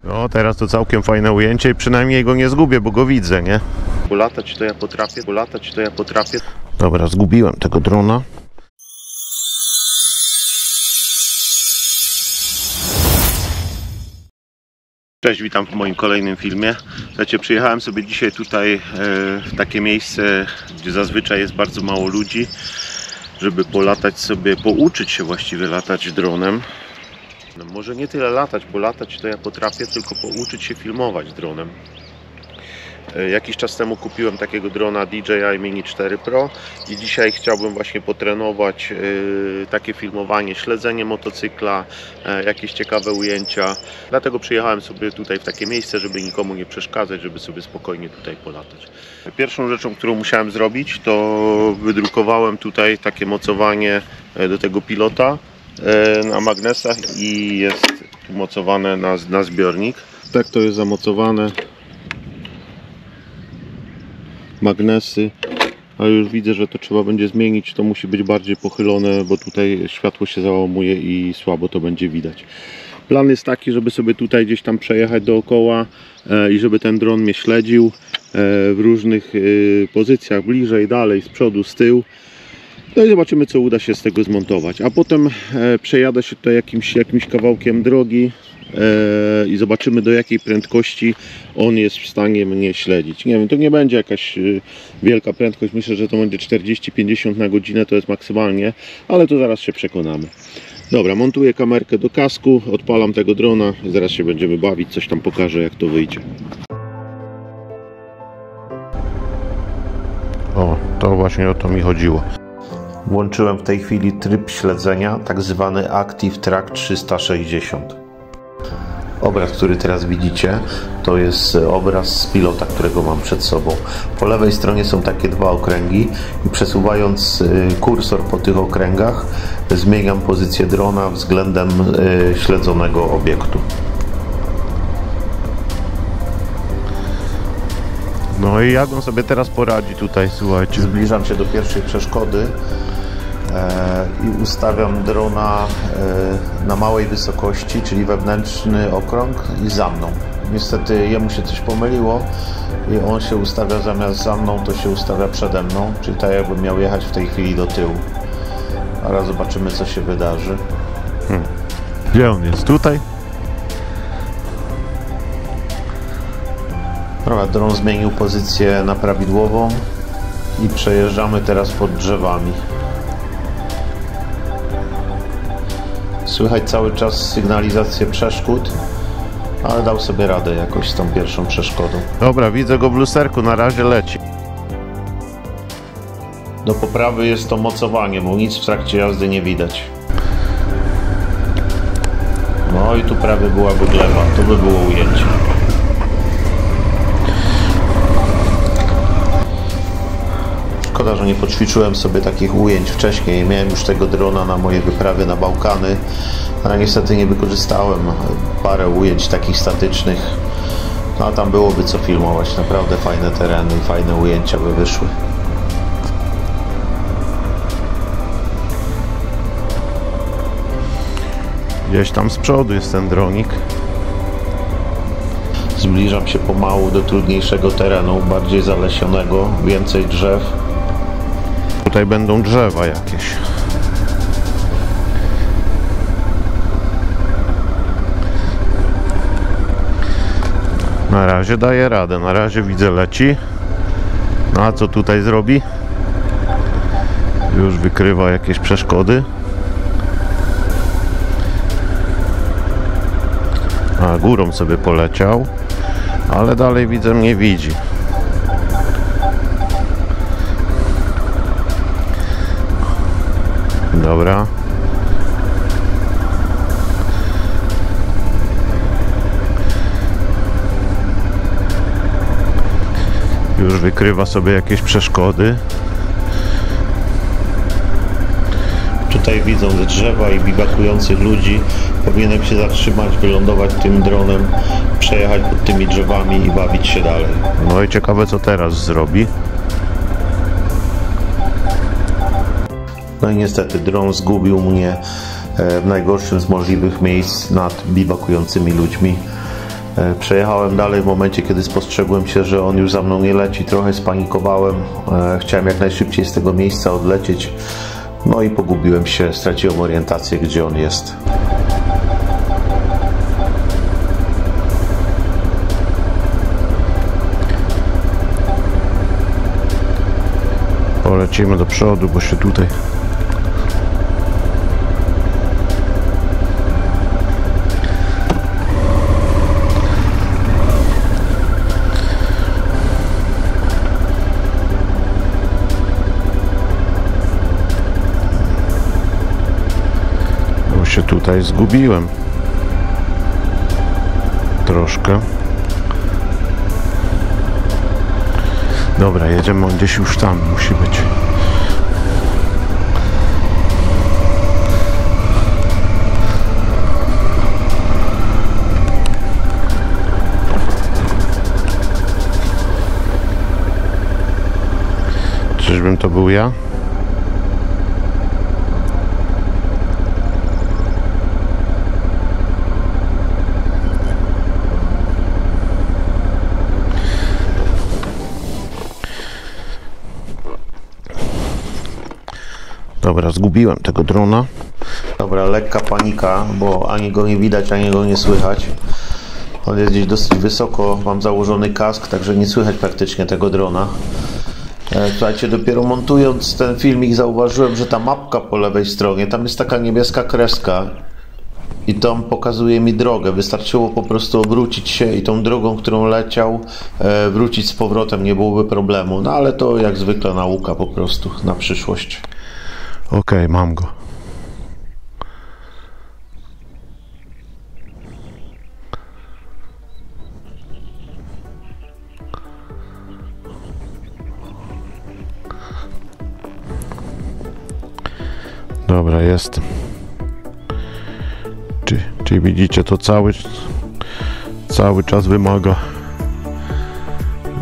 No teraz to całkiem fajne ujęcie i przynajmniej go nie zgubię, bo go widzę, nie? Bo latać to ja potrafię, Dobra, zgubiłem tego drona. Cześć, witam w moim kolejnym filmie. Słuchajcie, przyjechałem sobie dzisiaj tutaj w takie miejsce, gdzie zazwyczaj jest bardzo mało ludzi, żeby polatać sobie, pouczyć się właściwie latać dronem. No, może nie tyle latać, bo latać to ja potrafię, tylko pouczyć się filmować dronem. Jakiś czas temu kupiłem takiego drona DJI Mini 4 Pro i dzisiaj chciałbym właśnie potrenować takie filmowanie, śledzenie motocykla, jakieś ciekawe ujęcia. Dlatego przyjechałem sobie tutaj w takie miejsce, żeby nikomu nie przeszkadzać, żeby sobie spokojnie tutaj polatać. Pierwszą rzeczą, którą musiałem zrobić, to wydrukowałem tutaj takie mocowanie do tego pilota na magnesach i jest mocowane na zbiornik. Tak to jest zamocowane. Magnesy, ale już widzę, że to trzeba będzie zmienić, to musi być bardziej pochylone, bo tutaj światło się załamuje i słabo to będzie widać. Plan jest taki, żeby sobie tutaj gdzieś tam przejechać dookoła i żeby ten dron mnie śledził w różnych pozycjach, bliżej, dalej, z przodu, z tyłu. No i zobaczymy, co uda się z tego zmontować, a potem przejadę się tutaj jakimś kawałkiem drogi i zobaczymy, do jakiej prędkości on jest w stanie mnie śledzić. Nie wiem, to nie będzie jakaś wielka prędkość, myślę, że to będzie 40-50 na godzinę, to jest maksymalnie, ale to zaraz się przekonamy. Dobra, montuję kamerkę do kasku, odpalam tego drona, zaraz się będziemy bawić, coś tam pokażę, jak to wyjdzie. O, to właśnie o to mi chodziło. Włączyłem w tej chwili tryb śledzenia, tak zwany Active Track 360. Obraz, który teraz widzicie, to jest obraz z pilota, którego mam przed sobą. Po lewej stronie są takie dwa okręgi i przesuwając kursor po tych okręgach zmieniam pozycję drona względem śledzonego obiektu. No i jak on sobie teraz poradzi tutaj, słuchajcie. Zbliżam się do pierwszej przeszkody i ustawiam drona na małej wysokości, czyli wewnętrzny okrąg i za mną. Niestety jemu się coś pomyliło i on się ustawia zamiast za mną, to się ustawia przede mną, czyli tak jakbym miał jechać w tej chwili do tyłu. Ale zobaczymy, co się wydarzy. Gdzie on jest? Tutaj? Dobra, dron zmienił pozycję na prawidłową i przejeżdżamy teraz pod drzewami. Słychać cały czas sygnalizację przeszkód, ale dał sobie radę jakoś z tą pierwszą przeszkodą. Dobra, widzę go w lusterku, na razie leci. Do poprawy jest to mocowanie, bo nic w trakcie jazdy nie widać. No i tu prawie byłaby gleba, to by było ujęcie. Szkoda, że nie poćwiczyłem sobie takich ujęć wcześniej. Miałem już tego drona na mojej wyprawie na Bałkany, ale niestety nie wykorzystałem parę ujęć takich statycznych. No a tam byłoby co filmować. Naprawdę fajne tereny i fajne ujęcia by wyszły. Gdzieś tam z przodu jest ten dronik. Zbliżam się pomału do trudniejszego terenu, bardziej zalesionego, więcej drzew. Tutaj będą drzewa jakieś. Na razie daje radę, na razie widzę leci. No a co tutaj zrobi? Już wykrywa jakieś przeszkody. A górą sobie poleciał, ale dalej widzę, mnie widzi. Dobra. Już wykrywa sobie jakieś przeszkody. Tutaj widzą te drzewa i biwakujących ludzi. Powinienem się zatrzymać, wylądować tym dronem, przejechać pod tymi drzewami i bawić się dalej. No i ciekawe, co teraz zrobi. No i niestety dron zgubił mnie w najgorszym z możliwych miejsc nad biwakującymi ludźmi. Przejechałem dalej w momencie, kiedy spostrzegłem się, że on już za mną nie leci. Trochę spanikowałem. Chciałem jak najszybciej z tego miejsca odlecieć. No i pogubiłem się, straciłem orientację, gdzie on jest. Polecimy do przodu, bo się tutaj... Tutaj zgubiłem troszkę. Dobra, jedziemy, on gdzieś już tam musi być. Czyżbym to był ja? Dobra, zgubiłem tego drona. Dobra, lekka panika, bo ani go nie widać, ani go nie słychać. On jest gdzieś dosyć wysoko, mam założony kask, także nie słychać praktycznie tego drona. Słuchajcie, dopiero montując ten filmik zauważyłem, że ta mapka po lewej stronie, tam jest taka niebieska kreska i tam pokazuje mi drogę. Wystarczyło po prostu obrócić się i tą drogą, którą leciał, wrócić z powrotem, nie byłoby problemu. No ale to jak zwykle nauka po prostu na przyszłość. Okej, mam go. Dobra, jestem. Czy widzicie, to cały czas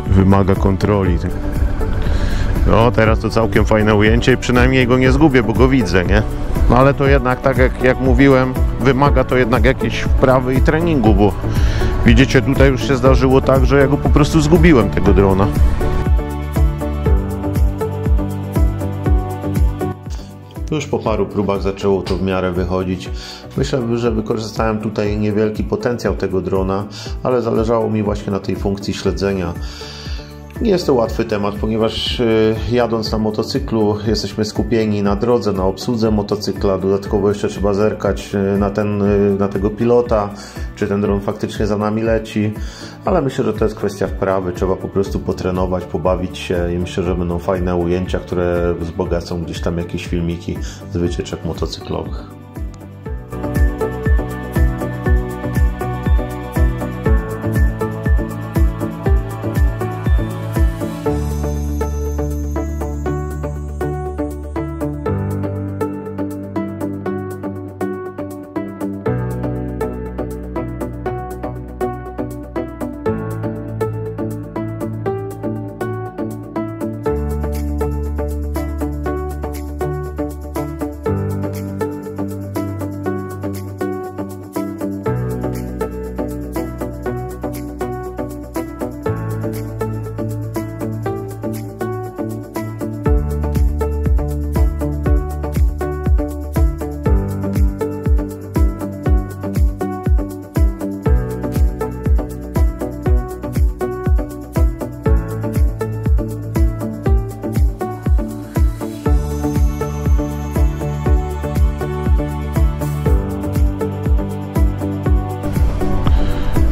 wymaga kontroli. No, teraz to całkiem fajne ujęcie i przynajmniej go nie zgubię, bo go widzę, nie? No ale to jednak, tak jak mówiłem, wymaga to jednak jakiejś wprawy i treningu, bo widzicie, tutaj już się zdarzyło tak, że ja go po prostu zgubiłem, tego drona. Już po paru próbach zaczęło to w miarę wychodzić. Myślę, że wykorzystałem tutaj niewielki potencjał tego drona, ale zależało mi właśnie na tej funkcji śledzenia. Nie jest to łatwy temat, ponieważ jadąc na motocyklu jesteśmy skupieni na drodze, na obsłudze motocykla. Dodatkowo jeszcze trzeba zerkać na tego pilota, czy ten dron faktycznie za nami leci. Ale myślę, że to jest kwestia wprawy. Trzeba po prostu potrenować, pobawić się i myślę, że będą fajne ujęcia, które wzbogacą gdzieś tam jakieś filmiki z wycieczek motocyklowych.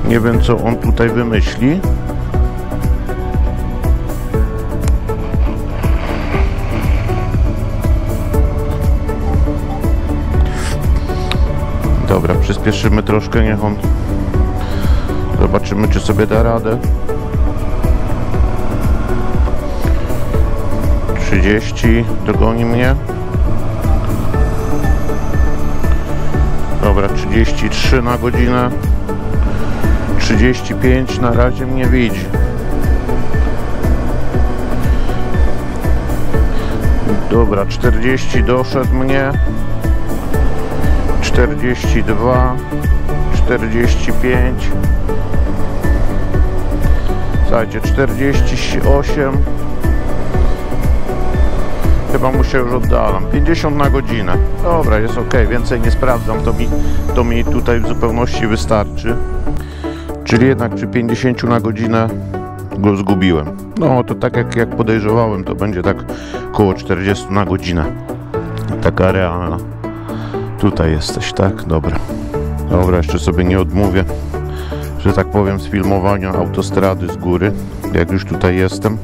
Nie wiem, co on tutaj wymyśli. Dobra, przyspieszymy troszkę, niech on... Zobaczymy, czy sobie da radę. 30, dogoni mnie. Dobra, 33 na godzinę. 35 na razie mnie widzi. Dobra, 40 doszedł mnie. 42, 45, Słuchajcie, 48. Chyba mu się już oddalam. 50 na godzinę. Dobra, jest ok, więcej nie sprawdzam, to mi tutaj w zupełności wystarczy. Czyli jednak przy 50 na godzinę go zgubiłem. No to tak jak podejrzewałem, to będzie tak około 40 na godzinę. Taka realna. Tutaj jesteś, tak? Dobra. Dobra, jeszcze sobie nie odmówię, że tak powiem, z filmowania autostrady z góry, jak już tutaj jestem.